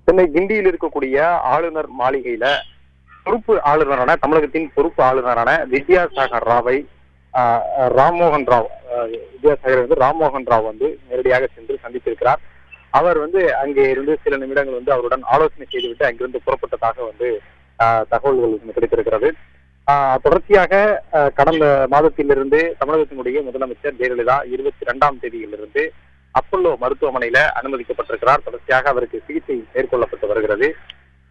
சென்னை கிண்டியில் இருக்கக்கூடிய ஆளுநர் மாளிகையில தமிழகத்தின் பொறுப்பு ஆளுநரான வித்யாசாகர் ராவை ராம்மோகன் ராவ் வித்யாசாகர் ராம்மோகன் ராவ் நேரடியாக சென்று சந்தித்திருக்கிறார். அவர் அங்கே இருந்து சில நிமிடங்கள் அவருடன் ஆலோசனை செய்துவிட்டு அங்கிருந்து புறப்பட்டதாக தகவல்கள் கிடைத்திருக்கிறது. தொடர்ச்சியாக கடந்த மாதத்திலிருந்து தமிழகத்தினுடைய முதலமைச்சர் ஜெயலலிதா 22ஆம் தேதியிலிருந்து அப்பல்லோ மருத்துவமனையில அனுமதிக்கப்பட்டிருக்கிறார். தொடர்ச்சியாக அவருக்கு சிகிச்சை மேற்கொள்ளப்பட்டு வருகிறது.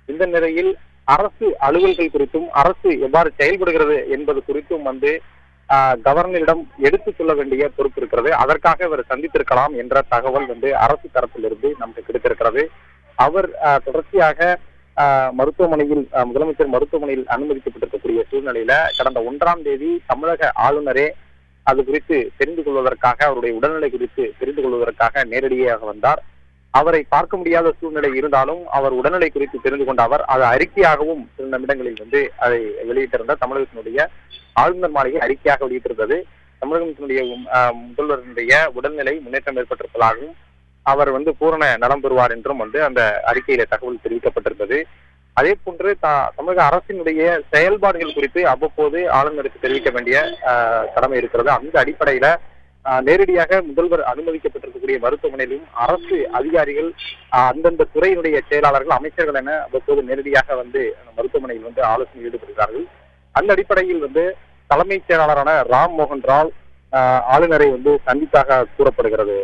இந்த நிலையில் அரசு அலுவல்கள் குறித்தும் அரசு எவ்வாறு செயல்படுகிறது என்பது குறித்தும் கவர்னரிடம் எடுத்துச் சொல்ல வேண்டிய பொறுப்பு இருக்கிறது. அதற்காக இவர் சந்தித்திருக்கலாம் என்ற தகவல் அரசு தரப்பிலிருந்து நமக்கு கிடைத்திருக்கிறது. அவர் தொடர்ச்சியாக முதலமைச்சர் மருத்துவமனையில் அனுமதிக்கப்பட்டிருக்கக்கூடிய சூழ்நிலையில கடந்த 1ஆம் தேதி தமிழக ஆளுநரே அது குறித்து தெரிந்து கொள்வதற்காக, அவருடைய உடல்நிலை குறித்து தெரிந்து கொள்வதற்காக நேரடியாக வந்தார். அவரை பார்க்க முடியாத சூழ்நிலை இருந்தாலும் அவர் உடல்நிலை குறித்து தெரிந்து கொண்ட அவர் அது அறிக்கையாகவும் சில நிமிடங்களில் அதை வெளியிட்டிருந்தார். தமிழகத்தினுடைய ஆளுநர் மாளிகை அறிக்கையாக வெளியிட்டிருந்தது. தமிழகத்தினுடைய முதல்வருடைய உடல்நிலை முன்னேற்றம் ஏற்பட்டிருப்பதாகவும் அவர் பூரண நலம் பெறுவார் என்றும் அந்த அறிக்கையில தகவல் தெரிவிக்கப்பட்டிருந்தது. அதே போன்று தமிழக அரசினுடைய செயல்பாடுகள் குறித்து அவ்வப்போது ஆளுநருக்கு தெரிவிக்க வேண்டிய கடமை இருக்கிறது. அந்த அடிப்படையில நேரடியாக முதல்வர் அனுமதிக்கப்பட்டிருக்கக்கூடிய மருத்துவமனையிலும் அரசு அதிகாரிகள், அந்தந்த துறையினுடைய செயலாளர்கள், அமைச்சர்கள் என அவ்வப்போது நேரடியாக மருத்துவமனையில் ஆலோசனை ஈடுபடுகிறார்கள். அந்த அடிப்படையில் தலைமைச் செயலாளரான ராம்மோகன் ராவ் ஆளுநரை சந்தித்தாக கூறப்படுகிறது.